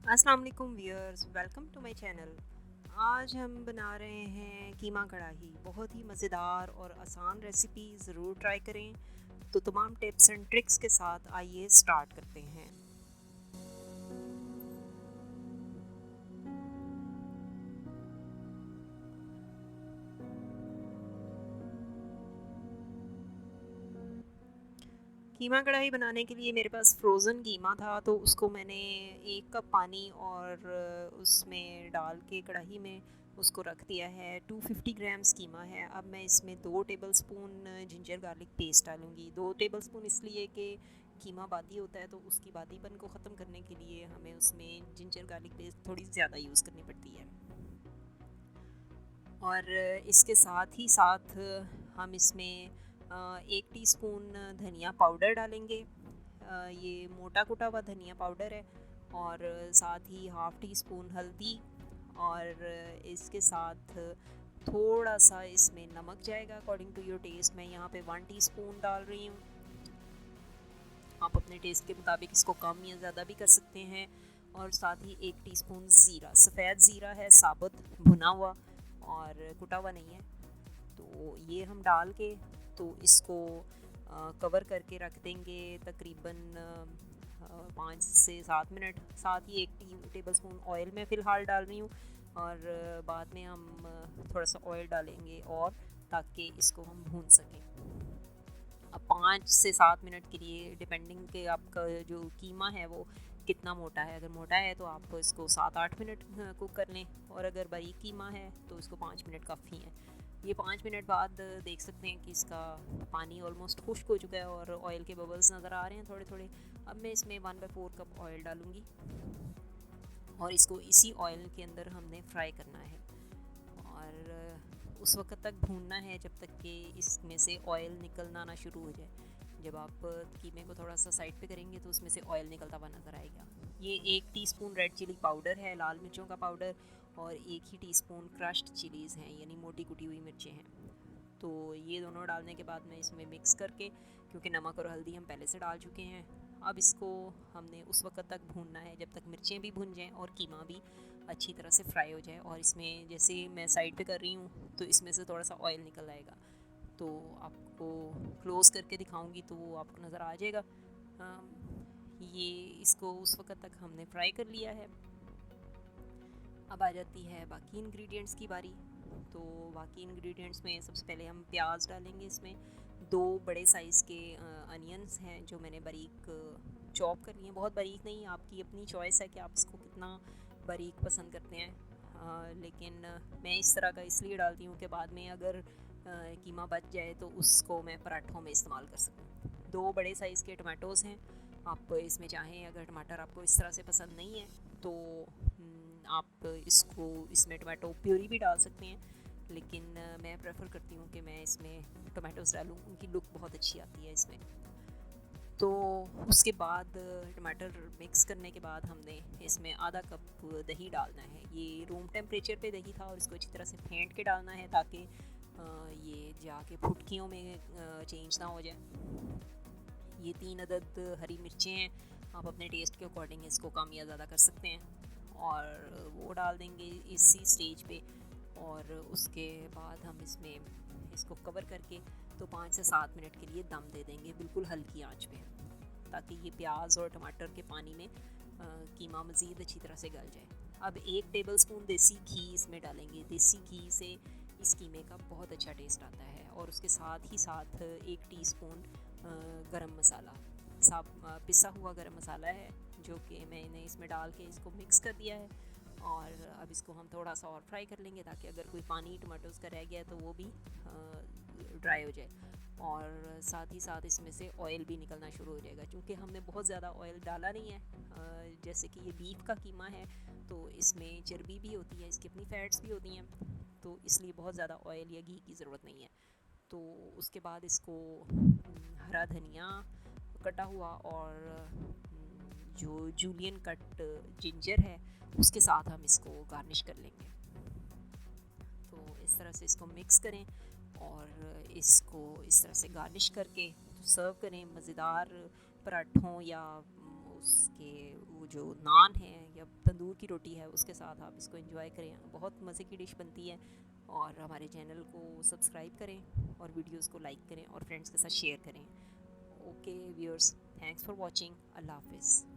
अस्सलाम वालेकुम viewers, welcome to my channel. आज हम बना रहे हैं कीमा कढ़ाई। बहुत ही मज़ेदार और आसान रेसिपी, ज़रूर ट्राई करें। तो तमाम टिप्स एंड ट्रिक्स के साथ आइए स्टार्ट करते हैं। कीमा कढ़ाई बनाने के लिए मेरे पास फ्रोज़न कीमा था, तो उसको मैंने 1 कप पानी और उसमें डाल के कढ़ाई में उसको रख दिया है। 250 ग्राम्स कीमा है। अब मैं इसमें 2 टेबलस्पून जिंजर गार्लिक पेस्ट डालूँगी। 2 टेबलस्पून इसलिए कि कीमा बादी होता है, तो उसकी बादीपन को ख़त्म करने के लिए हमें उसमें जिंजर गार्लिक पेस्ट थोड़ी ज़्यादा यूज़ करनी पड़ती है। और इसके साथ ही साथ हम इसमें 1 टीस्पून धनिया पाउडर डालेंगे। ये मोटा कुटा हुआ धनिया पाउडर है। और साथ ही हाफ़ टी स्पून हल्दी। और इसके साथ थोड़ा सा इसमें नमक जाएगा अकॉर्डिंग टू योर टेस्ट। मैं यहाँ पे 1 टीस्पून डाल रही हूँ। आप अपने टेस्ट के मुताबिक इसको कम या ज़्यादा भी कर सकते हैं। और साथ ही 1 टीस्पून ज़ीरा, सफ़ेद ज़ीरा है, साबुत भुना हुआ और कुटा हुआ नहीं है। तो ये हम डाल के तो इसको कवर करके रख देंगे तकरीबन 5 से 7 मिनट। साथ ही 1 टेबलस्पून ऑयल मैं फ़िलहाल डाल रही हूँ। और बाद में हम थोड़ा सा ऑयल डालेंगे और ताकि इसको हम भून सकें। अब 5 से 7 मिनट के लिए, डिपेंडिंग के आपका जो कीमा है वो कितना मोटा है। अगर मोटा है तो आप इसको 7-8 मिनट कुक कर लें, और अगर बारीक कीमा है तो इसको 5 मिनट काफ़ी है। ये 5 मिनट बाद देख सकते हैं कि इसका पानी ऑलमोस्ट खुश्क हो चुका है और ऑयल के बबल्स नज़र आ रहे हैं थोड़े थोड़े। अब मैं इसमें 1/4 कप ऑयल डालूँगी और इसको इसी ऑयल के अंदर हमने फ्राई करना है। और उस वक्त तक भूनना है जब तक कि इसमें से ऑयल निकलना ना शुरू हो जाए। जब आप कीमे को थोड़ा सा साइड पे करेंगे तो उसमें से ऑयल निकलता हुआ नज़र आएगा। ये 1 टीस्पून रेड चिली पाउडर है, लाल मिर्चों का पाउडर। और 1 ही टीस्पून क्रश्ड चिलीज़ हैं, यानी मोटी कुटी हुई मिर्चें हैं। तो ये दोनों डालने के बाद मैं इसमें मिक्स करके, क्योंकि नमक और हल्दी हम पहले से डाल चुके हैं, अब इसको हमने उस वक्त तक भूनना है जब तक मिर्चें भी भुन जाएँ और कीमा भी अच्छी तरह से फ्राई हो जाए। और इसमें जैसे मैं साइड पे कर रही हूँ तो इसमें से थोड़ा सा ऑयल निकल आएगा, तो आपको क्लोज़ करके दिखाऊंगी तो वो आपको नज़र आ जाएगा। ये इसको उस वक्त तक हमने फ्राई कर लिया है। अब आ जाती है बाकी इंग्रेडिएंट्स की बारी। तो बाकी इंग्रेडिएंट्स में सबसे पहले हम प्याज डालेंगे। इसमें 2 बड़े साइज़ के अनियंस हैं जो मैंने बारीक चॉप कर लिए हैं। बहुत बारीक नहीं, आपकी अपनी चॉइस है कि आप इसको कितना बारीक पसंद करते हैं। लेकिन मैं इस तरह का इसलिए डालती हूँ कि बाद में अगर कीमा बच जाए तो उसको मैं पराठों में इस्तेमाल कर सकूँ। 2 बड़े साइज़ के टमाटोज़ हैं। आप इसमें चाहें, अगर टमाटर आपको इस तरह से पसंद नहीं है तो आप इसको इसमें टमाटो प्यूरी भी डाल सकते हैं। लेकिन मैं प्रेफर करती हूँ कि मैं इसमें टमाटोज़ डालूँ, उनकी लुक बहुत अच्छी आती है इसमें। तो उसके बाद टमाटर मिक्स करने के बाद हमने इसमें आधा कप दही डालना है। ये रूम टेम्परेचर पे दही था और इसको अच्छी तरह से फेंट के डालना है ताकि ये जाके फुटकियों में चेंज ना हो जाए। ये 3 अदद हरी मिर्चें हैं, आप अपने टेस्ट के अकॉर्डिंग इसको कम या ज़्यादा कर सकते हैं। और वो डाल देंगे इसी स्टेज पे। और उसके बाद हम इसमें इसको कवर करके तो 5 से 7 मिनट के लिए दम दे देंगे, बिल्कुल हल्की आंच पे, ताकि ये प्याज और टमाटर के पानी में कीमा मज़ीद अच्छी तरह से गल जाए। अब 1 टेबलस्पून देसी घी इसमें डालेंगे। देसी घी से इस कीमे का बहुत अच्छा टेस्ट आता है। और उसके साथ ही साथ 1 टीस्पून गरम मसाला, साब पिसा हुआ गरम मसाला है, जो कि मैंने इसमें डाल के इसको मिक्स कर दिया है। और अब इसको हम थोड़ा सा और फ्राई कर लेंगे ताकि अगर कोई पानी टमाटोज़ का रह गया तो वो भी ड्राई हो जाए। और साथ ही साथ इसमें से ऑयल भी निकलना शुरू हो जाएगा, क्योंकि हमने बहुत ज़्यादा ऑयल डाला नहीं है। जैसे कि ये बीफ का कीमा है तो इसमें चर्बी भी होती है, इसकी अपनी फ़ैट्स भी होती हैं, तो इसलिए बहुत ज़्यादा ऑयल या घी की ज़रूरत नहीं है। तो उसके बाद इसको हरा धनिया कटा हुआ और जो जूलियन कट जिंजर है उसके साथ हम इसको गार्निश कर लेंगे। तो इस तरह से इसको मिक्स करें और इसको इस तरह से गार्निश करके सर्व करें। मज़ेदार पराठों या उसके वो जो नान है या तंदूर की रोटी है उसके साथ आप इसको एंजॉय करें। बहुत मज़े की डिश बनती है। और हमारे चैनल को सब्सक्राइब करें और वीडियोस को लाइक करें और फ्रेंड्स के साथ शेयर करें। Okay viewers, thanks for watching. Allah हाफिज़।